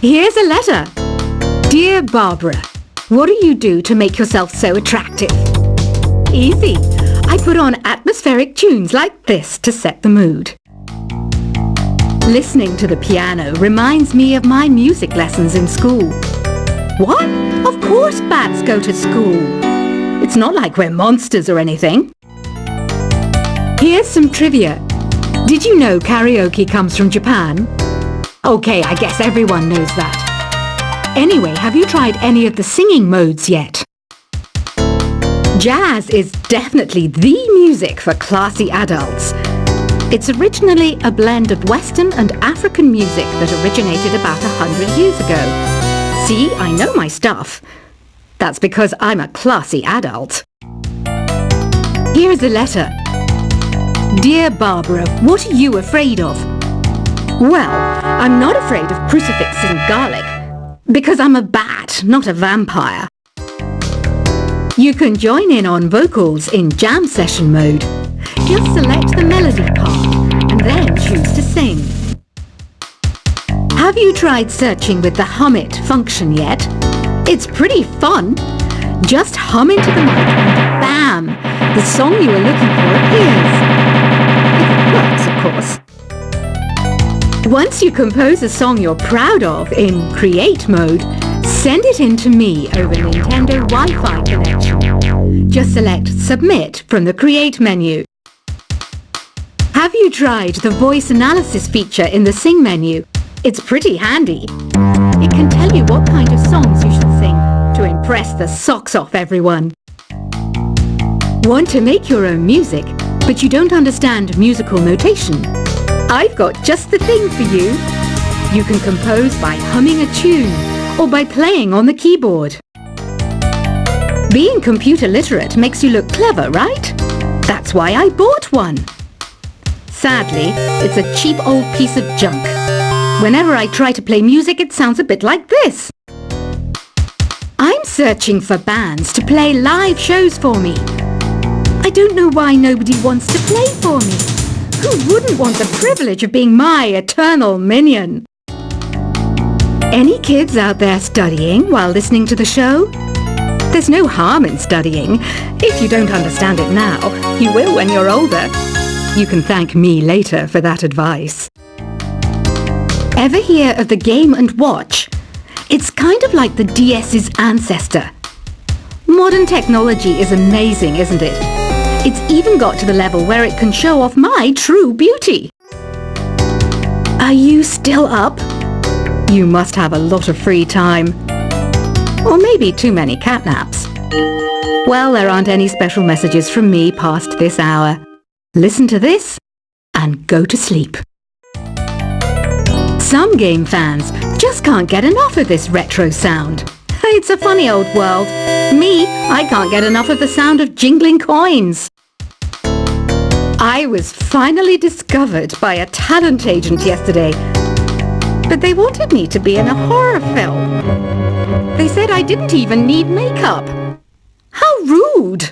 Here's a letter. Dear Barbara, what do you do to make yourself so attractive? Easy. I put on atmospheric tunes like this to set the mood. Listening to the piano reminds me of my music lessons in school. What? Of course bats go to school. It's not like we're monsters or anything. Here's some trivia. Did you know karaoke comes from Japan? Okay, I guess everyone knows that. Anyway, have you tried any of the singing modes yet? Jazz is definitely the music for classy adults. It's originally a blend of Western and African music that originated about 100 years ago. See, I know my stuff. That's because I'm a classy adult. Here's a letter. Dear Barbara, what are you afraid of? Well, I'm not afraid of crucifix and garlic, because I'm a bat, not a vampire. You can join in on vocals in jam session mode. Just select the melody part and then choose to sing. Have you tried searching with the Hum It function yet? It's pretty fun. Just hum into the mic and bam! The song you were looking for appears. If it works, of course. Once you compose a song you're proud of in Create mode, send it in to me over Nintendo Wi-Fi connection. Just select Submit from the Create menu. Have you tried the voice analysis feature in the Sing menu? It's pretty handy. It can tell you what kind of songs you should sing to impress the socks off everyone. Want to make your own music, but you don't understand musical notation? I've got just the thing for you. You can compose by humming a tune or by playing on the keyboard. Being computer literate makes you look clever, right? That's why I bought one. Sadly, it's a cheap old piece of junk. Whenever I try to play music, it sounds a bit like this. I'm searching for bands to play live shows for me. I don't know why nobody wants to play for me. Who wouldn't want the privilege of being my eternal minion? Any kids out there studying while listening to the show? There's no harm in studying. If you don't understand it now, you will when you're older. You can thank me later for that advice. Ever hear of the Game & Watch? It's kind of like the DS's ancestor. Modern technology is amazing, isn't it? It's even got to the level where it can show off my true beauty. Are you still up? You must have a lot of free time. Or maybe too many catnaps. Well, there aren't any special messages from me past this hour. Listen to this and go to sleep. Some game fans just can't get enough of this retro sound. It's a funny old world. Me, I can't get enough of the sound of jingling coins. I was finally discovered by a talent agent yesterday, but they wanted me to be in a horror film. They said I didn't even need makeup. How rude!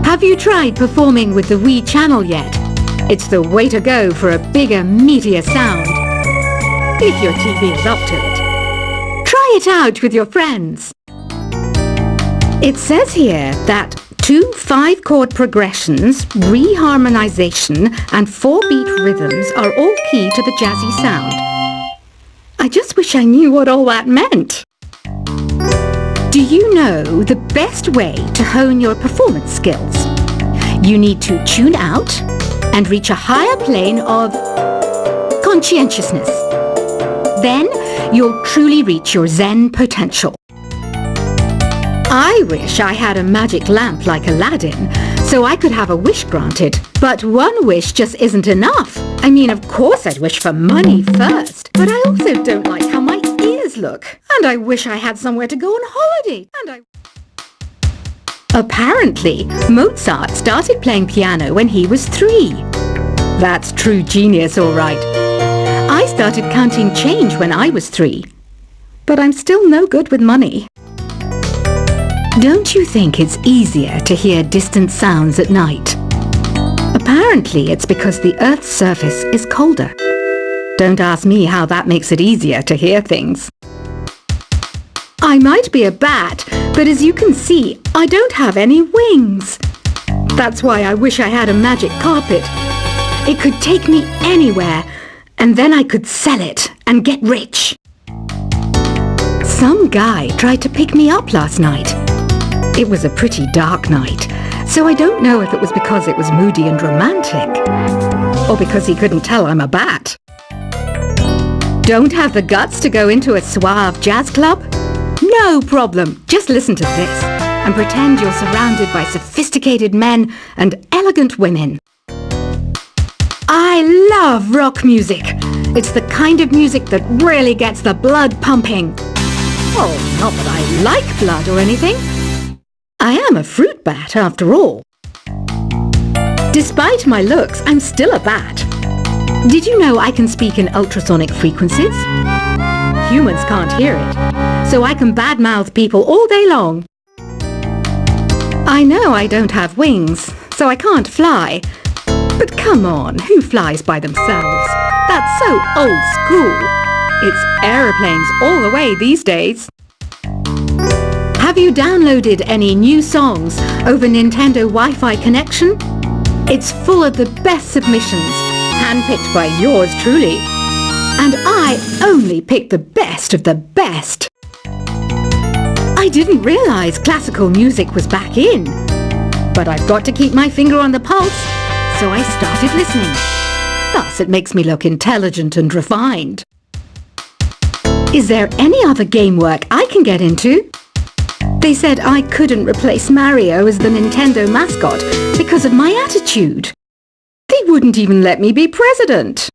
Have you tried performing with the Wii channel yet? It's the way to go for a bigger, meatier sound. If your TV is up to it. Try it out with your friends. It says here that 2 5-chord progressions, reharmonization, and 4-beat rhythms are all key to the jazzy sound. I just wish I knew what all that meant. Do you know the best way to hone your performance skills? You need to tune out and reach a higher plane of conscientiousness. Then you'll truly reach your Zen potential. I wish I had a magic lamp like Aladdin, so I could have a wish granted. But one wish just isn't enough. I mean, of course I'd wish for money first, but I also don't like how my ears look. And I wish I had somewhere to go on holiday. Apparently, Mozart started playing piano when he was 3. That's true genius, all right. I started counting change when I was 3. But I'm still no good with money. Don't you think it's easier to hear distant sounds at night? Apparently, it's because the Earth's surface is colder. Don't ask me how that makes it easier to hear things. I might be a bat, but as you can see, I don't have any wings. That's why I wish I had a magic carpet. It could take me anywhere, and then I could sell it and get rich. Some guy tried to pick me up last night. It was a pretty dark night, so I don't know if it was because it was moody and romantic, or because he couldn't tell I'm a bat. Don't have the guts to go into a suave jazz club? No problem. Just listen to this and pretend you're surrounded by sophisticated men and elegant women. I love rock music. It's the kind of music that really gets the blood pumping. Well, not that I like blood or anything. I am a fruit bat after all. Despite my looks, I'm still a bat. Did you know I can speak in ultrasonic frequencies? Humans can't hear it, so I can badmouth people all day long. I know I don't have wings, so I can't fly. But come on, who flies by themselves? That's so old school. It's aeroplanes all the way these days. Have you downloaded any new songs over Nintendo Wi-Fi connection? It's full of the best submissions, handpicked by yours truly. And I only pick the best of the best. I didn't realize classical music was back in. But I've got to keep my finger on the pulse, so I started listening. Thus, it makes me look intelligent and refined. Is there any other game work I can get into? They said I couldn't replace Mario as the Nintendo mascot because of my attitude. They wouldn't even let me be president.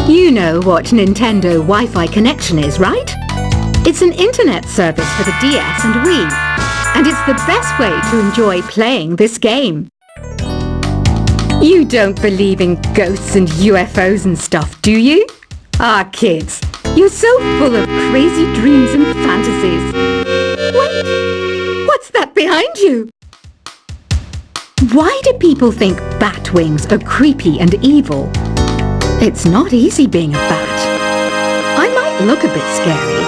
You know what Nintendo Wi-Fi connection is, right? It's an internet service for the DS and Wii, and it's the best way to enjoy playing this game. You don't believe in ghosts and UFOs and stuff, do you? Ah, kids, you're so full of crazy dreams and fantasies. Wait, what's that behind you? Why do people think bat wings are creepy and evil? It's not easy being a bat. I might look a bit scary,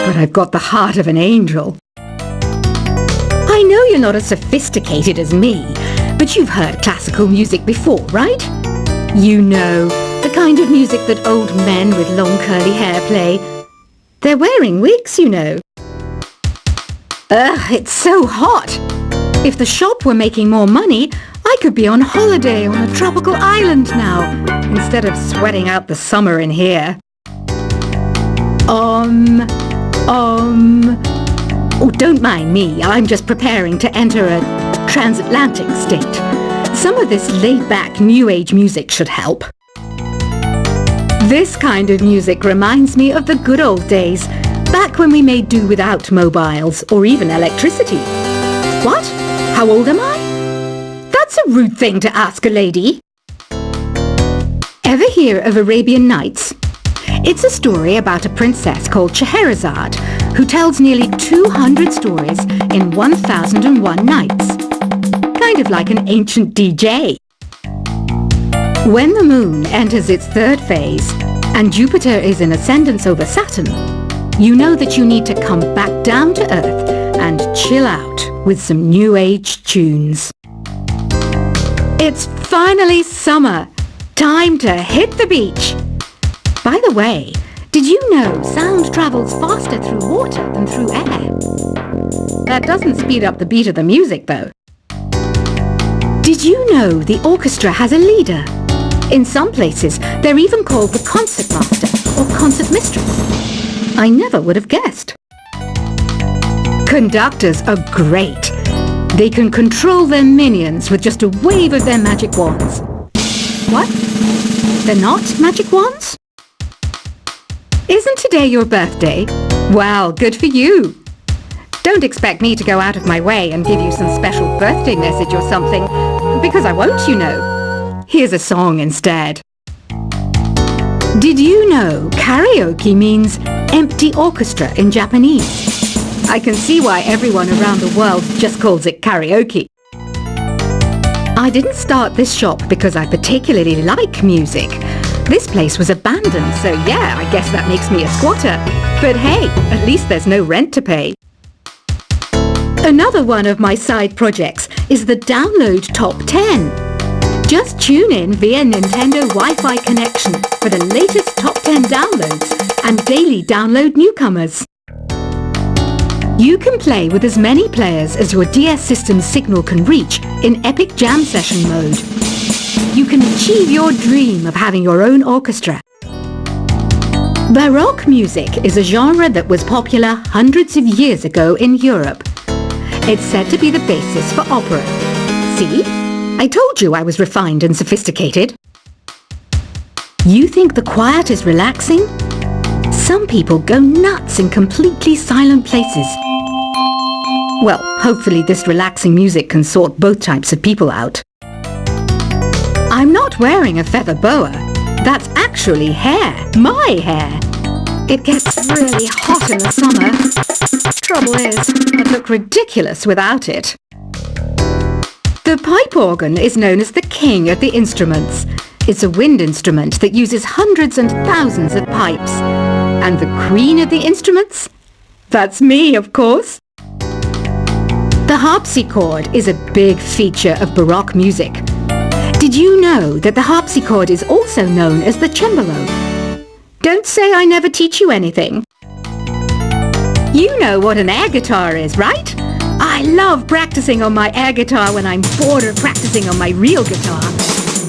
but I've got the heart of an angel. I know you're not as sophisticated as me, but you've heard classical music before, right? You know, the kind of music that old men with long curly hair play. They're wearing wigs, you know. Ugh, it's so hot. If the shop were making more money, I could be on holiday on a tropical island now, instead of sweating out the summer in here. Oh, don't mind me. I'm just preparing to enter a transatlantic state. Some of this laid-back New Age music should help. This kind of music reminds me of the good old days, back when we made do without mobiles or even electricity. What? How old am I? That's a rude thing to ask a lady. Ever hear of Arabian Nights? It's a story about a princess called Scheherazade who tells nearly 200 stories in 1001 nights. Kind of like an ancient DJ. When the moon enters its third phase and Jupiter is in ascendance over Saturn, you know that you need to come back down to Earth and chill out with some New Age tunes. It's finally summer. Time to hit the beach. By the way, did you know sound travels faster through water than through air? That doesn't speed up the beat of the music, though. Did you know the orchestra has a leader? In some places, they're even called the concertmaster or concert mistress. I never would have guessed. Conductors are great. They can control their minions with just a wave of their magic wands. What? They're not magic wands? Isn't today your birthday? Well, good for you. Don't expect me to go out of my way and give you some special birthday message or something, because I won't, you know. Here's a song instead. Did you know karaoke means empty orchestra in Japanese? I can see why everyone around the world just calls it karaoke. I didn't start this shop because I particularly like music, This place was abandoned, so yeah, I guess that makes me a squatter. But hey, at least there's no rent to pay. Another one of my side projects is the Download Top 10. Just tune in via Nintendo Wi-Fi connection for the latest Top 10 downloads and daily download newcomers. You can play with as many players as your DS system's signal can reach in Epic Jam Session mode. You can achieve your dream of having your own orchestra. Baroque music is a genre that was popular hundreds of years ago in Europe. It's said to be the basis for opera. See? I told you I was refined and sophisticated. You think the quiet is relaxing? Some people go nuts in completely silent places. Well, hopefully this relaxing music can sort both types of people out. I'm not wearing a feather boa. That's actually hair. My hair. It gets really hot in the summer. Trouble is, I'd look ridiculous without it. The pipe organ is known as the king of the instruments. It's a wind instrument that uses hundreds and thousands of pipes. And the queen of the instruments? That's me, of course. The harpsichord is a big feature of Baroque music. Did you know that the harpsichord is also known as the cembalo? Don't say I never teach you anything. You know what an air guitar is, right? I love practicing on my air guitar when I'm bored of practicing on my real guitar.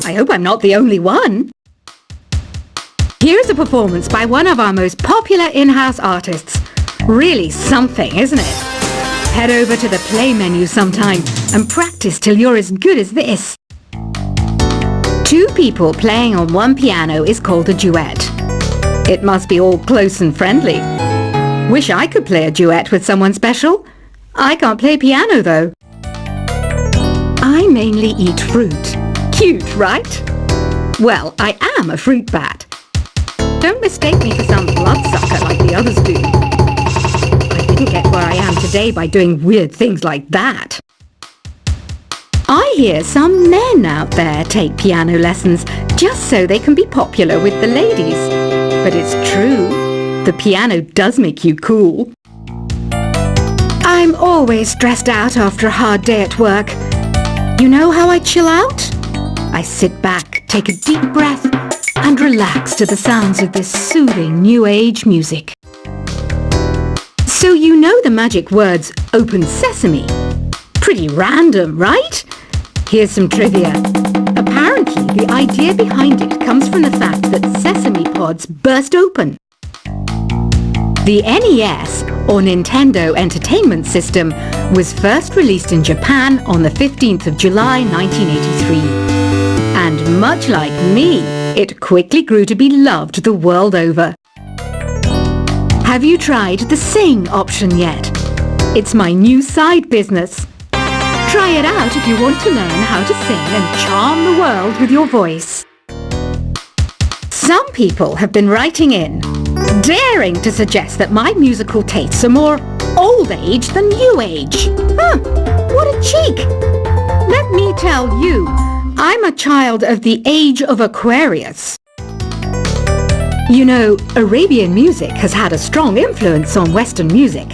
I hope I'm not the only one. Here's a performance by one of our most popular in-house artists. Really something, isn't it? Head over to the play menu sometime and practice till you're as good as this. Two people playing on one piano is called a duet. It must be all close and friendly. Wish I could play a duet with someone special. I can't play piano though. I mainly eat fruit. Cute, right? Well, I am a fruit bat. Don't mistake me for some bloodsucker like the others do. I didn't get where I am today by doing weird things like that. I hear some men out there take piano lessons just so they can be popular with the ladies. But it's true, the piano does make you cool. I'm always stressed out after a hard day at work. You know how I chill out? I sit back, take a deep breath, and relax to the sounds of this soothing new age music. So you know the magic words "Open Sesame"? Pretty random, right? Here's some trivia. Apparently, the idea behind it comes from the fact that sesame pods burst open. The NES, or Nintendo Entertainment System, was first released in Japan on the 15th of July 1983. And much like me, it quickly grew to be loved the world over. Have you tried the Sing option yet? It's my new side business. Try it out if you want to learn how to sing and charm the world with your voice. Some people have been writing in, daring to suggest that my musical tastes are more old age than new age. Huh, what a cheek! Let me tell you, I'm a child of the age of Aquarius. You know, Arabian music has had a strong influence on Western music.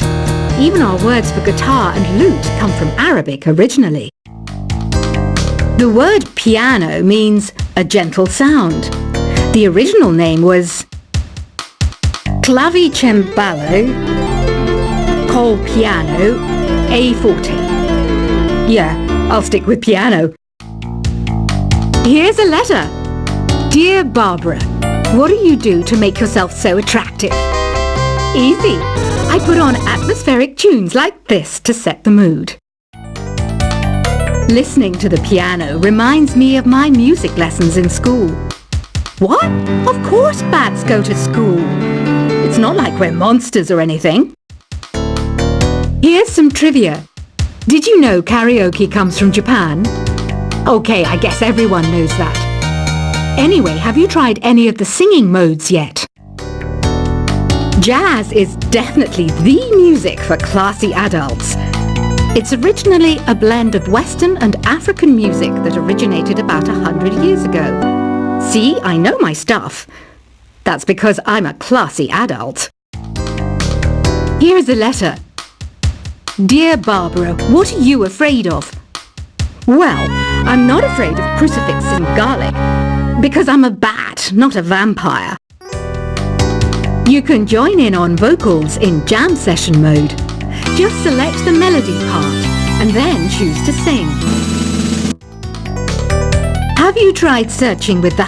Even our words for guitar and lute come from Arabic originally. The word piano means a gentle sound. The original name was clavicembalo col piano a forte. Yeah, I'll stick with piano. Here's a letter. Dear Barbara, what do you do to make yourself so attractive? Easy. I put on atmospheric tunes like this to set the mood. Listening to the piano reminds me of my music lessons in school. What? Of course bats go to school. It's not like we're monsters or anything. Here's some trivia. Did you know karaoke comes from Japan? Okay, I guess everyone knows that. Anyway, have you tried any of the singing modes yet? Jazz is definitely the music for classy adults. It's originally a blend of Western and African music that originated about 100 years ago. See, I know my stuff. That's because I'm a classy adult. Here's a letter. Dear Barbara, what are you afraid of? Well, I'm not afraid of crucifix and garlic, because I'm a bat, not a vampire. You can join in on vocals in jam session mode. Just select the melody part and then choose to sing. Have you tried searching with the